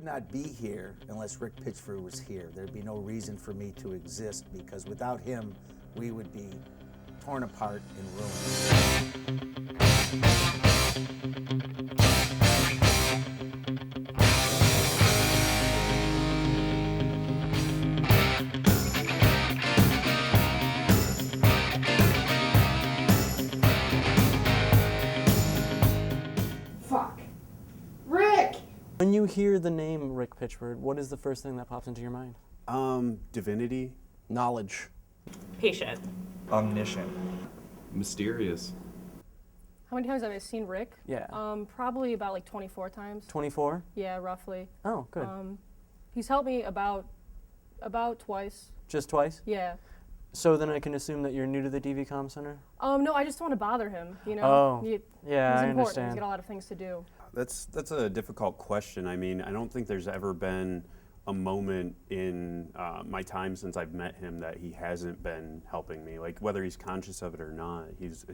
not be here unless Rick Pitchford was here. There'd be no reason for me to exist, because without him, we would be torn apart and ruined. Fuck. Rick! When you hear the name Rick Pitchford, what is the first thing that pops into your mind? Divinity. Knowledge. Patient. Omniscient. Mysterious. How many times have I seen Rick? Yeah. Probably about like 24 times. 24? Yeah, roughly. Oh, good. He's helped me about twice. Just twice? Yeah. So then I can assume that you're new to the DV Comm Center? No, I just don't want to bother him, you know? Oh, yeah, I he's important. understand. He's got a lot of things to do. That's a difficult question. I mean, I don't think there's ever been a moment in my time since I've met him that he hasn't been helping me. Like, whether he's conscious of it or not, his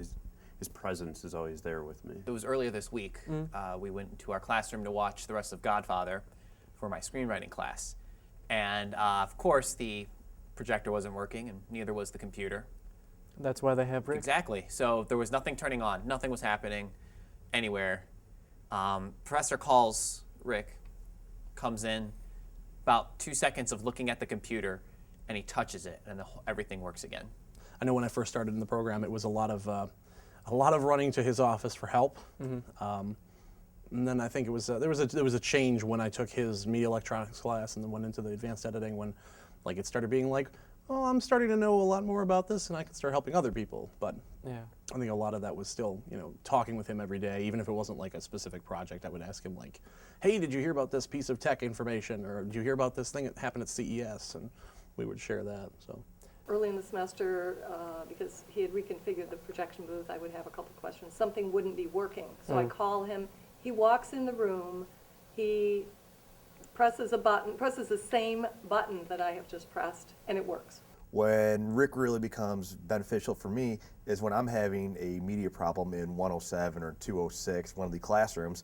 presence is always there with me. It was earlier this week. We went into our classroom to watch the rest of Godfather for my screenwriting class. And of course, the projector wasn't working, and neither was the computer. That's why they have Rick. Exactly. So there was nothing turning on. Nothing was happening anywhere. Professor calls Rick, comes in, about 2 seconds of looking at the computer, and he touches it, and everything works again. I know when I first started in the program, it was a lot of running to his office for help. And then I think it was there was a change when I took his media electronics class and then went into the advanced editing, when like it started being like, oh, I'm starting to know a lot more about this and I can start helping other people. But Yeah. I think a lot of that was still, you know, talking with him every day. Even if it wasn't like a specific project, I would ask him like, hey, did you hear about this piece of tech information, or did you hear about this thing that happened at CES? And we would share that. So Early in the semester, because he had reconfigured the projection booth, I would have a couple questions. Something wouldn't be working, so I call him. He walks in the room, he presses a button, presses the same button that I have just pressed, and it works. When Rick really becomes beneficial for me is when I'm having a media problem in 107 or 206, one of the classrooms.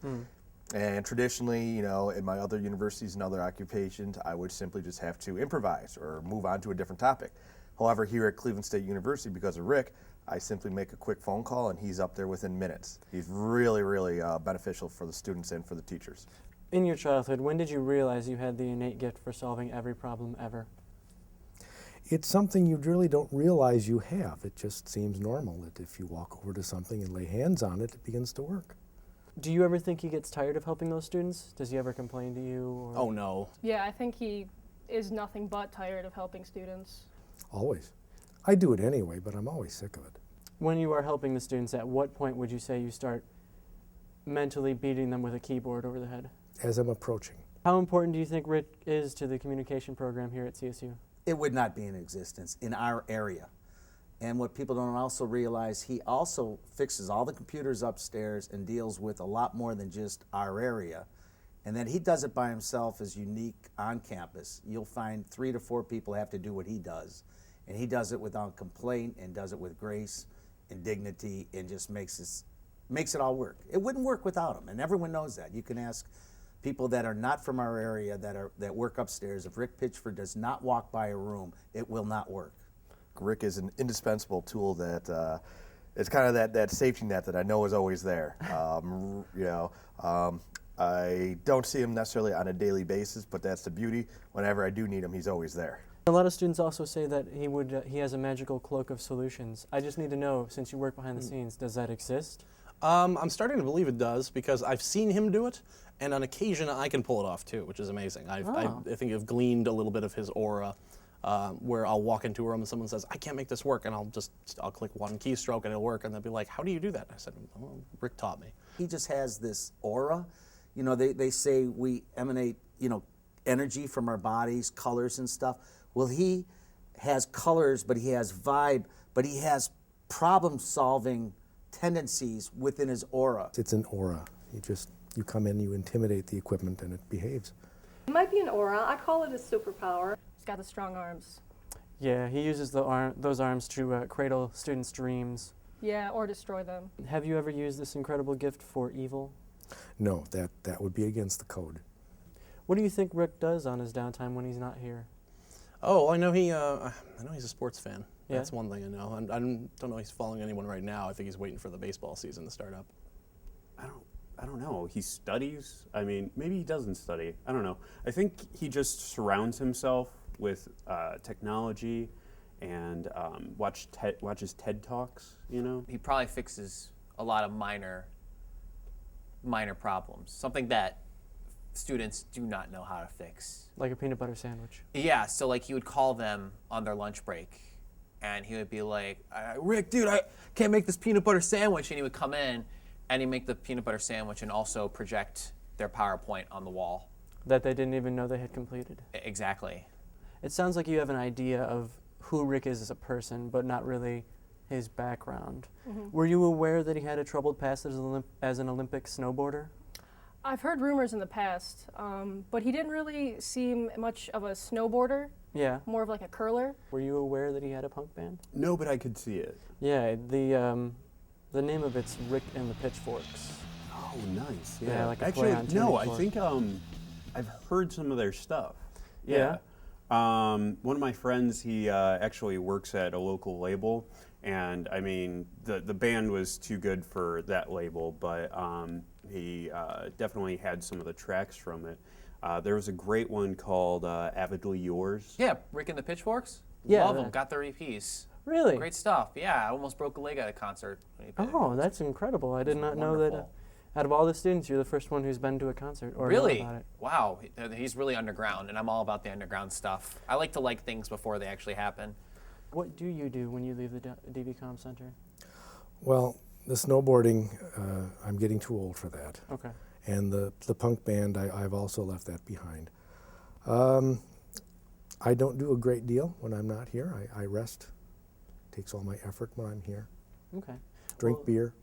And traditionally, you know, in my other universities and other occupations, I would simply just have to improvise or move on to a different topic. However, here at Cleveland State University, because of Rick, I simply make a quick phone call and he's up there within minutes. He's really, really beneficial for the students and for the teachers. In your childhood, when did you realize you had the innate gift for solving every problem ever? It's something you really don't realize you have. It just seems normal that if you walk over to something and lay hands on it, it begins to work. Do you ever think he gets tired of helping those students? Does he ever complain to you? Or? oh no. Yeah, I think he is nothing but tired of helping students. Always. I do it anyway, but I'm always sick of it. When you are helping the students, at what point would you say you start mentally beating them with a keyboard over the head? As I'm approaching. How important do you think Rick is to the communication program here at CSU? It would not be in existence in our area. And what people don't also realize, he also fixes all the computers upstairs and deals with a lot more than just our area. And then he does it by himself, is unique on campus. You'll find 3 to 4 people have to do what he does. And he does it without complaint and does it with grace and dignity and just makes it all work. It wouldn't work without him, and everyone knows that. You can ask people that are not from our area that work upstairs. If Rick Pitchford does not walk by a room, it will not work. Rick is an indispensable tool that it's kind of that safety net that I know is always there. I don't see him necessarily on a daily basis, but that's the beauty. Whenever I do need him, he's always there. A lot of students also say that he has a magical cloak of solutions. I just need to know, since you work behind the scenes, does that exist? I'm starting to believe it does, because I've seen him do it, and on occasion I can pull it off too, which is amazing. I think I've gleaned a little bit of his aura, where I'll walk into a room and someone says, I can't make this work, and I'll click one keystroke and it'll work, and they'll be like, how do you do that? I said, well, Rick taught me. He just has this aura. You know, they say we emanate, you know, energy from our bodies, colors and stuff. Well, he has colors, but he has vibe, but he has problem-solving tendencies within his aura. It's an aura. You come in, you intimidate the equipment, and it behaves. It might be an aura. I call it a superpower. He's got the strong arms. Yeah, he uses those arms to cradle students' dreams. Yeah, or destroy them. Have you ever used this incredible gift for evil? No, that would be against the code. What do you think Rick does on his downtime when he's not here? Oh, I know he's a sports fan. Yeah? That's one thing I know. I don't know he's following anyone right now. I think he's waiting for the baseball season to start up. I don't know. He studies. I mean, maybe he doesn't study. I don't know. I think he just surrounds himself with technology and watches TED Talks, you know? He probably fixes a lot of minor problems, something that students do not know how to fix. Like a peanut butter sandwich. Yeah, so like he would call them on their lunch break, and he would be like, Rick, dude, I can't make this peanut butter sandwich. And he would come in, and he'd make the peanut butter sandwich and also project their PowerPoint on the wall. That they didn't even know they had completed. Exactly. It sounds like you have an idea of who Rick is as a person, but not really his background. Were you aware that he had a troubled past as an Olympic snowboarder? I've heard rumors in the past, but he didn't really seem much of a snowboarder, Yeah. more of like a curler. Were you aware that he had a punk band? No, but I could see it. Yeah, the name of it's Rick and the Pitchforks. Oh, nice. Yeah, like a actually, play on no, tuning I fork. think I've heard some of their stuff. Yeah? One of my friends, he actually works at a local label, and I mean, the band was too good for that label, but he definitely had some of the tracks from it. There was a great one called Avidly Yours. Yeah, Rick and the Pitchforks. Yeah, Love them. that- Got their EPs. Really? Great stuff. Yeah, I almost broke a leg at a concert. when he played Oh, it. that's incredible. I did not know that. Wonderful. Out of all the students, you're the first one who's been to a concert or know Really? about it. Wow. He's really underground, and I'm all about the underground stuff. I like to like things before they actually happen. What do you do when you leave the DVCOM Center? Well, the snowboarding, I'm getting too old for that. Okay. And the punk band, I've also left that behind. I don't do a great deal when I'm not here. I rest. Takes all my effort when I'm here. Okay. Drink Well, beer.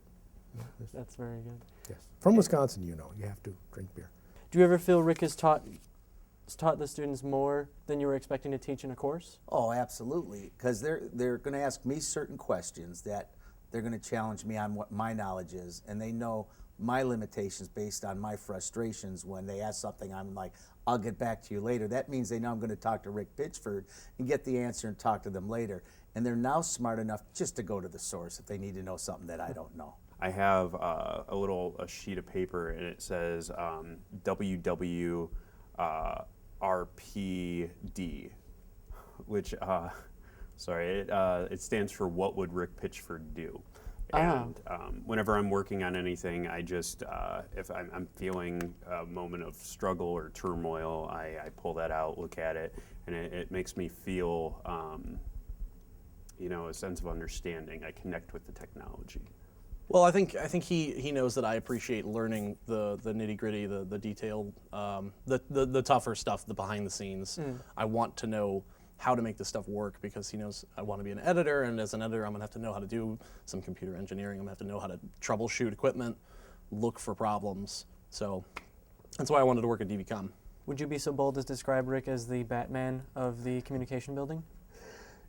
That's very good. Yes. From Wisconsin, you know, you have to drink beer. Do you ever feel Rick has taught the students more than you were expecting to teach in a course? Oh, absolutely, because they're going to ask me certain questions that they're going to challenge me on what my knowledge is, and they know my limitations based on my frustrations. When they ask something, I'm like, I'll get back to you later. That means they know I'm going to talk to Rick Pitchford and get the answer and talk to them later. And they're now smart enough just to go to the source if they need to know something that I don't know. I have a sheet of paper, and it says WWRPD, which it stands for What Would Rick Pitchford Do? And whenever I'm working on anything, I just if I'm feeling a moment of struggle or turmoil, I pull that out, look at it, and it makes me feel a sense of understanding. I connect with the technology. Well, I think he knows that I appreciate learning the nitty gritty, the detailed, the tougher stuff, the behind the scenes. I want to know how to make this stuff work because he knows I want to be an editor, and as an editor, I'm gonna have to know how to do some computer engineering. I'm gonna have to know how to troubleshoot equipment, look for problems. So that's why I wanted to work at DVCOM. Would you be so bold as to describe Rick as the Batman of the communication building?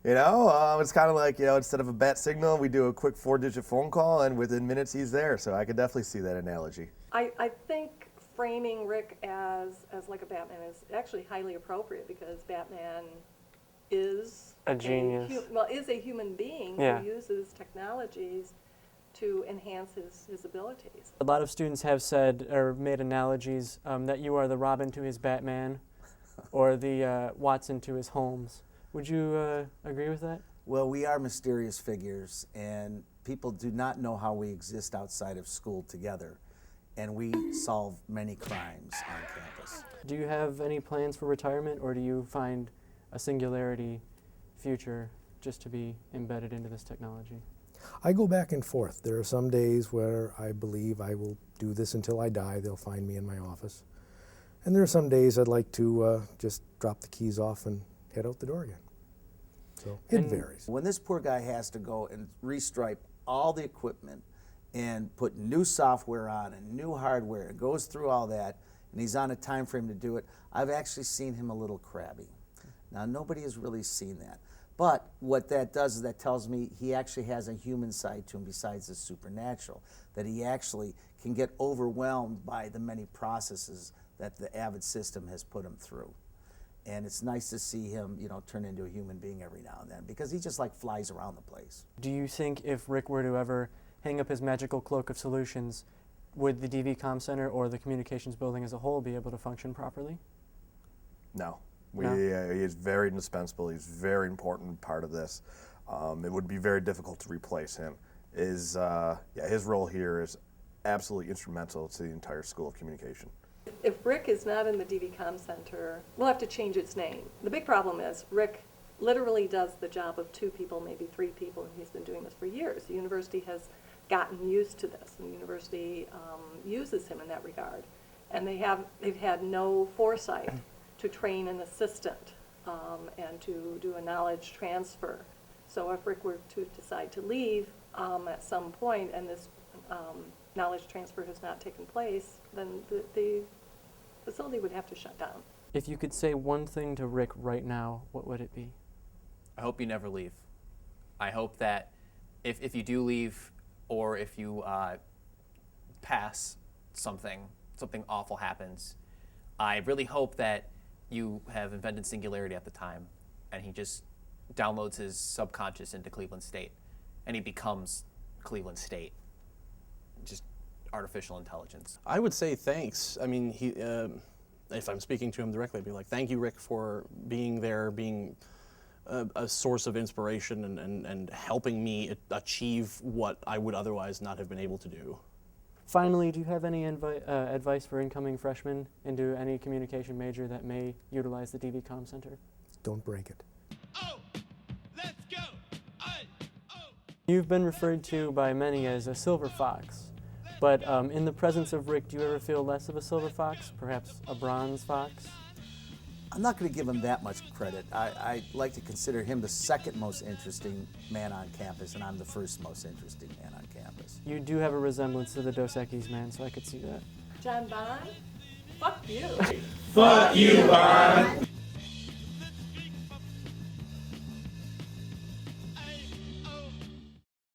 You know, it's kind of like, instead of a bat signal, we do a quick 4-digit phone call, and within minutes he's there. So I could definitely see that analogy. I think framing Rick as like a Batman is actually highly appropriate because Batman is A genius. is a human being Yeah. who uses technologies to enhance his abilities. A lot of students have said or made analogies that you are the Robin to his Batman or the Watson to his Holmes. Would you agree with that? Well, we are mysterious figures, and people do not know how we exist outside of school together, and we solve many crimes on campus. Do you have any plans for retirement, or do you find a singularity future just to be embedded into this technology? I go back and forth. There are some days where I believe I will do this until I die. They'll find me in my office. And there are some days I'd like to just drop the keys off and head out the door again. So it varies. When this poor guy has to go and restripe all the equipment and put new software on and new hardware, and goes through all that, and he's on a time frame to do it, I've actually seen him a little crabby. Now, nobody has really seen that. But what that does is that tells me he actually has a human side to him besides the supernatural, that he actually can get overwhelmed by the many processes that the Avid system has put him through. And it's nice to see him, you know, turn into a human being every now and then, because he just like flies around the place. Do you think if Rick were to ever hang up his magical cloak of solutions, would the DV Comm Center or the communications building as a whole be able to function properly? No. No? He is very indispensable. He's a very important part of this. It would be very difficult to replace him. His role here is absolutely instrumental to the entire School of Communication. If Rick is not in the DV Comm Center, we'll have to change its name. The big problem is Rick literally does the job of 2 people, maybe 3 people, and he's been doing this for years. The university has gotten used to this, and the university uses him in that regard. And they've had no foresight to train an assistant and to do a knowledge transfer. So if Rick were to decide to leave at some point and this knowledge transfer has not taken place, then the facility would have to shut down. If you could say one thing to Rick right now, what would it be? I hope you never leave. I hope that if you do leave, or if you pass something awful happens, I really hope that you have invented singularity at the time, and he just downloads his subconscious into Cleveland State, and he becomes Cleveland State. Just artificial intelligence. I would say thanks. I mean, if I'm speaking to him directly, I'd be like, thank you, Rick, for being there, being a source of inspiration and helping me achieve what I would otherwise not have been able to do. Finally, do you have any advice for incoming freshmen into any communication major that may utilize the DV Comm Center? Don't break it. Oh, let's go. You've been referred to by many as a silver fox, but in the presence of Rick, do you ever feel less of a silver fox, perhaps a bronze fox? I'm not going to give him that much credit. I like to consider him the second most interesting man on campus, and I'm the first most interesting man on campus. You do have a resemblance to the Dos Equis man, so I could see that. John Bond? Fuck you. Fuck you, Bond.